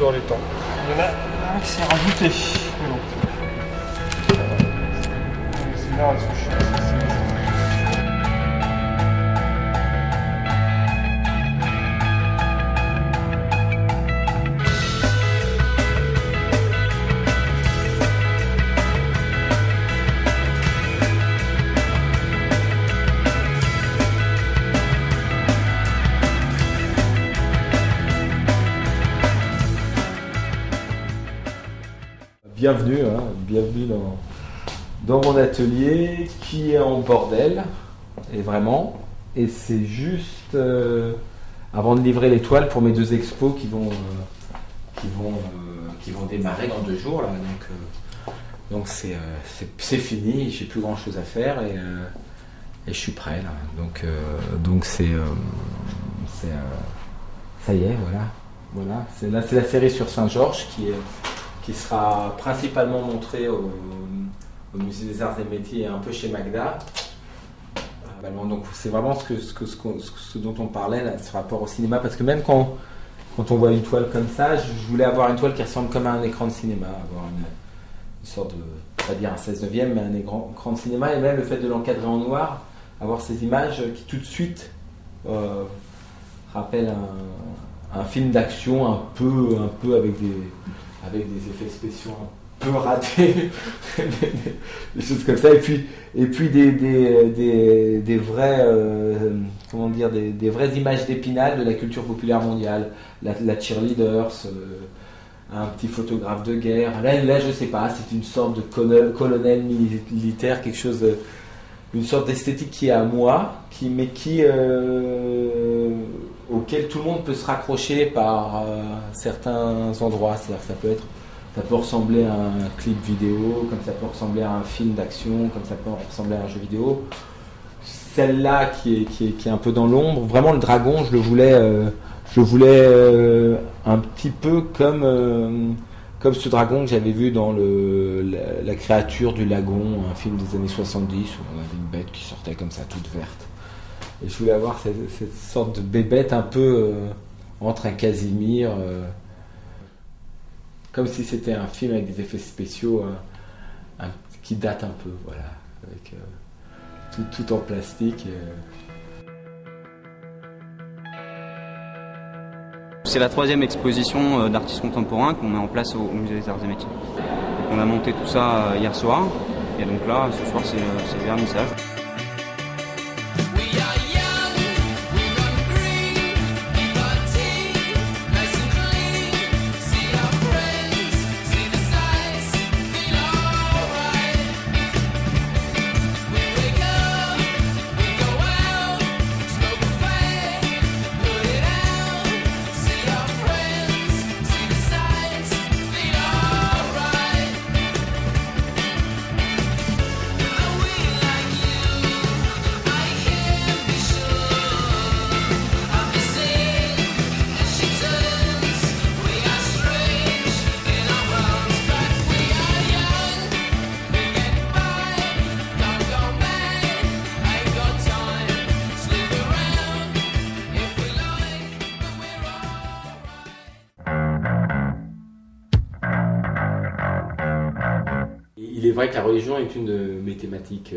dans les temps. Il y en a un qui s'est rajouté. Mais bon. C'est là, bienvenue, bienvenue dans mon atelier qui est en bordel, et vraiment. Et c'est juste avant de livrer les toiles pour mes deux expos qui vont démarrer dans 2 jours là. Donc c'est fini, j'ai plus grand chose à faire et je suis prêt là. Donc ça y est, voilà. C'est la série sur Saint-Georges qui sera principalement montré au Musée des Arts et Métiers et un peu chez Magda. Donc c'est vraiment ce dont on parlait là, ce rapport au cinéma, parce que même quand on voit une toile comme ça, je voulais avoir une toile qui ressemble comme à un écran de cinéma, avoir une sorte de, pas dire un 16/9, mais un écran de cinéma, et même le fait de l'encadrer en noir, avoir ces images qui tout de suite rappellent un film d'action un peu avec des effets spéciaux un peu ratés, des choses comme ça, et puis des vrais des vraies images d'Épinal de la culture populaire mondiale, la cheerleaders, un petit photographe de guerre, là je sais pas, c'est une sorte de colonel militaire, quelque chose, une sorte d'esthétique qui est à moi, auquel tout le monde peut se raccrocher par certains endroits. C'est-à-dire que ça peut ressembler à un clip vidéo, comme ça peut ressembler à un film d'action, comme ça peut ressembler à un jeu vidéo. Celle-là qui est un peu dans l'ombre, vraiment le dragon, je le voulais un petit peu comme ce dragon que j'avais vu dans la créature du lagon, un film des années 70 où on avait une bête qui sortait comme ça toute verte. Et je voulais avoir cette sorte de bébête un peu entre un Casimir, comme si c'était un film avec des effets spéciaux qui datent un peu, voilà, avec tout en plastique. C'est la 3e exposition d'artistes contemporains qu'on met en place au Musée des Arts et Métiers. Donc on a monté tout ça hier soir, et donc là, ce soir, c'est le vernissage. Il est vrai que la religion est une de mes thématiques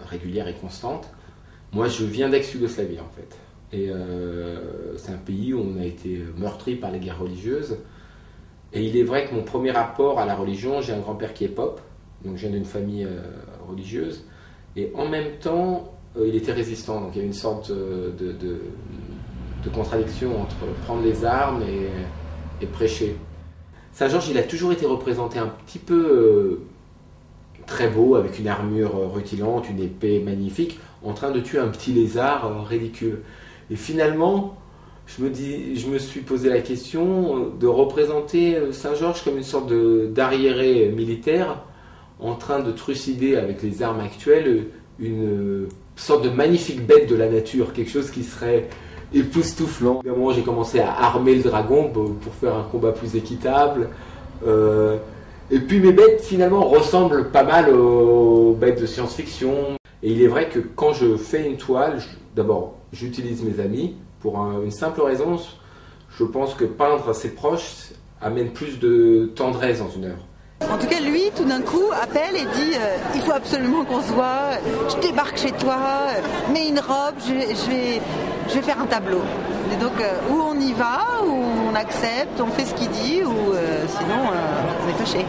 régulières et constantes. Moi, je viens d'ex-Yougoslavie, en fait. Et c'est un pays où on a été meurtri par les guerres religieuses. Et il est vrai que mon premier rapport à la religion, j'ai un grand-père qui est pope, donc je viens d'une famille religieuse. Et en même temps, il était résistant. Donc il y a une sorte de contradiction entre prendre les armes et prêcher. Saint-Georges, il a toujours été représenté un petit peu très beau, avec une armure rutilante, une épée magnifique, en train de tuer un petit lézard ridicule. Et finalement, je me suis posé la question de représenter Saint-Georges comme une sorte d'arriéré militaire, en train de trucider avec les armes actuelles une sorte de magnifique bête de la nature, quelque chose qui serait époustouflant. À un moment, j'ai commencé à armer le dragon pour faire un combat plus équitable. Et puis mes bêtes finalement ressemblent pas mal aux bêtes de science-fiction. Et il est vrai que quand je fais une toile, d'abord j'utilise mes amis pour une simple raison. je pense que peindre ses proches amène plus de tendresse dans une œuvre. En tout cas, lui, tout d'un coup, appelle et dit il faut absolument qu'on se voit, je débarque chez toi, mets une robe, je vais faire un tableau. Et donc, ou on y va, ou on accepte, on fait ce qu'il dit, ou sinon, on est fâché.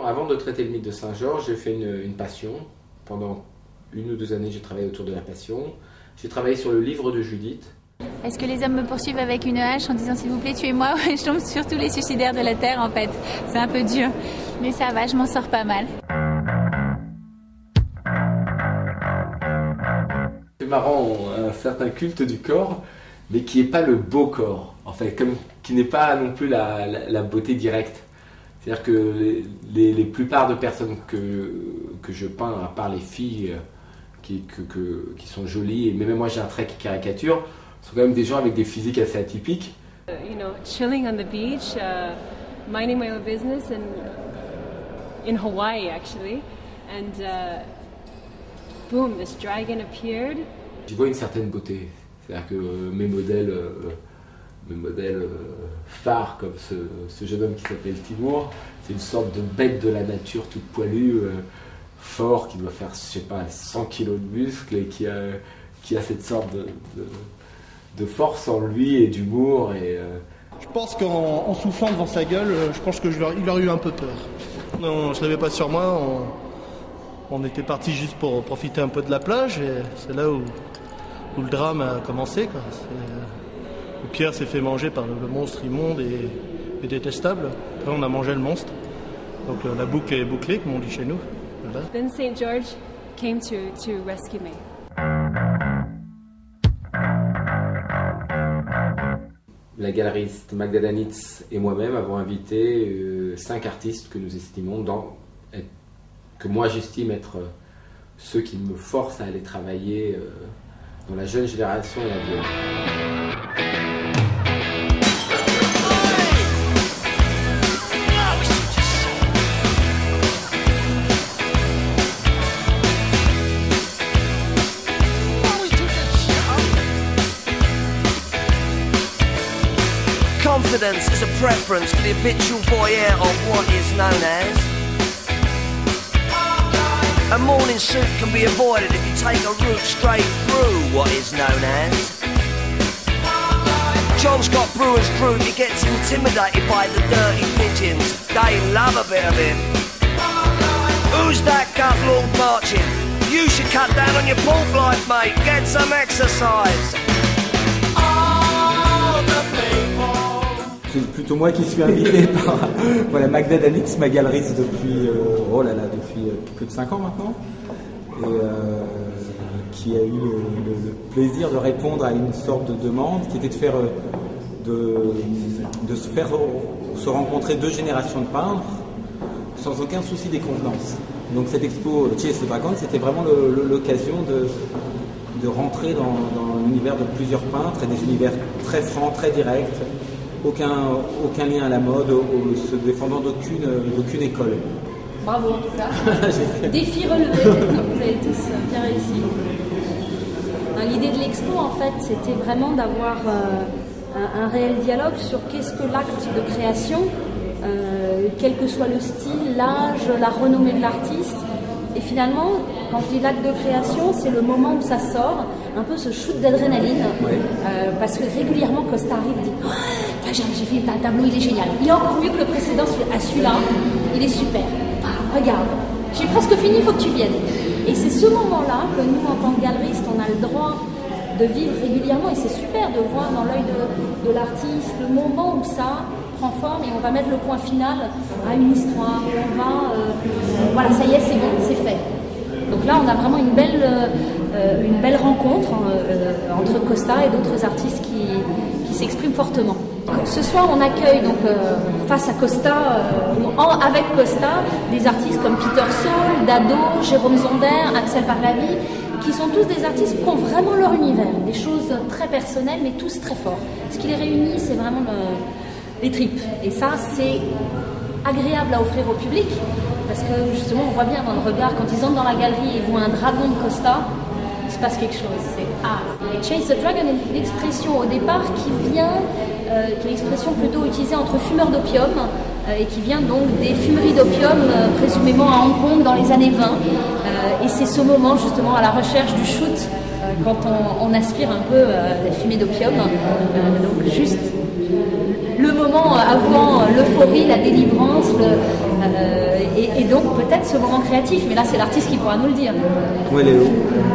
Avant de traiter le mythe de Saint-Georges, j'ai fait une passion. Pendant 1 ou 2 années, j'ai travaillé autour de la passion. J'ai travaillé sur le livre de Judith. Est-ce que les hommes me poursuivent avec une hache en disant s'il vous plaît tuez-moi? Je tombe sur tous les suicidaires de la Terre en fait. C'est un peu dur, mais ça va, je m'en sors pas mal. C'est marrant, un certain culte du corps, mais qui n'est pas le beau corps, en fait, qui n'est pas non plus la beauté directe. C'est-à-dire que les plupart de personnes que je peins, à part les filles qui sont jolies, et même moi j'ai un trait qui caricature, sont quand même des gens avec des physiques assez atypiques. You know, chilling on the beach, minding my own business, and in Hawaii actually, and boom, this dragon appeared. J'y vois une certaine beauté, c'est-à-dire que mes modèles phares comme ce jeune homme qui s'appelle Timur, c'est une sorte de bête de la nature toute poilue, fort, qui doit faire, je sais pas, 100 kilos de muscles et qui a cette sorte de force en lui et d'humour. Je pense qu'en soufflant devant sa gueule, je pense qu'il aurait eu un peu peur. Non, je l'avais pas sur moi. On était parti juste pour profiter un peu de la plage et c'est là où le drame a commencé, quoi. Où Pierre s'est fait manger par le monstre immonde et détestable. Après, on a mangé le monstre. Donc la boucle est bouclée, comme on dit chez nous. Voilà. Then St. George came to rescue me. La galeriste Magda Danitz et moi-même avons invité 5 artistes que nous estimons, que moi j'estime être ceux qui me forcent à aller travailler dans la jeune génération et la vieille. Confidence is a preference for the habitual voyeur of what is known as. A morning suit can be avoided if you take a route straight through what is known as. John Scott Brewer's group, he gets intimidated by the dirty pigeons. They love a bit of him. Who's that gut lord marching? You should cut down on your pork life, mate. Get some exercise. C'est plutôt moi qui suis invité par voilà, Magda Danitz, ma galeriste depuis plus de 5 ans maintenant, et qui a eu le plaisir de répondre à une sorte de demande qui était de se faire se rencontrer 2 générations de peintres sans aucun souci des convenances. Donc cette expo Chase the Dragon, c'était vraiment l'occasion de rentrer dans l'univers de plusieurs peintres et des univers très francs, très directs. Aucun lien à la mode, se défendant d'aucune école. Bravo en tout cas. Défi relevé, vous avez tous bien réussi. L'idée de l'expo en fait c'était vraiment d'avoir un réel dialogue sur qu'est-ce que l'acte de création, quel que soit le style, l'âge, la renommée de l'artiste. Et finalement, quand je dis l'acte de création, c'est le moment où ça sort, un peu ce shoot d'adrénaline. Ouais. Parce que régulièrement, Costa arrive et dit oh, j'ai fait un tableau, il est génial. Il est encore mieux que le précédent, celui-là, il est super. Ah, regarde, j'ai presque fini, il faut que tu viennes. Et c'est ce moment-là que nous, en tant que galeristes, on a le droit de vivre régulièrement. Et c'est super de voir dans l'œil de l'artiste le moment où ça prend forme et on va mettre le point final à une histoire. On va, voilà, ça y est, c'est bon, c'est fait. Donc là, on a vraiment une belle rencontre entre Costa et d'autres artistes qui s'expriment fortement. Ce soir, on accueille donc face à Costa, avec Costa, des artistes comme Peter Saul, Dado, Jérôme Zonder, Axel Parlavi, qui sont tous des artistes qui ont vraiment leur univers, des choses très personnelles, mais tous très forts. Ce qui les réunit, c'est vraiment les tripes. Et ça, c'est agréable à offrir au public, parce que justement, on voit bien dans le regard, quand ils entrent dans la galerie et voient un dragon de Costa, ils se passe quelque chose, c'est art. Et Chase the Dragon est une expression au départ qui est une expression plutôt utilisée entre fumeurs d'opium et qui vient donc des fumeries d'opium présumément à Hong Kong dans les années 20. Et c'est ce moment justement à la recherche du shoot quand on aspire un peu la fumée d'opium. Donc juste le moment avant l'euphorie, la délivrance, et donc peut-être ce moment créatif, mais là c'est l'artiste qui pourra nous le dire. Oui, Léo.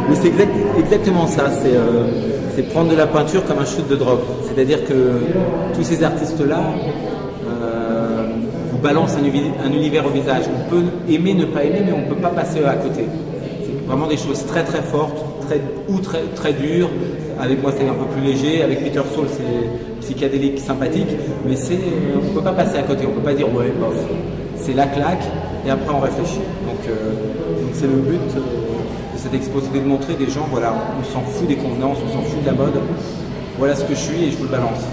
Mais c'est exactement ça, c'est prendre de la peinture comme un shoot de drogue. C'est-à-dire que tous ces artistes-là vous balancent un univers au visage. On peut aimer, ne pas aimer, mais on ne peut pas passer à côté. C'est vraiment des choses très très fortes, très dures. Avec moi c'est un peu plus léger, avec Peter Saul c'est psychédélique, sympathique, mais on ne peut pas passer à côté, on ne peut pas dire ouais, bof. C'est la claque et après on réfléchit. Donc c'est le but de cette expo, c'est de montrer des gens, voilà, on s'en fout des convenances, on s'en fout de la mode. Voilà ce que je suis et je vous le balance.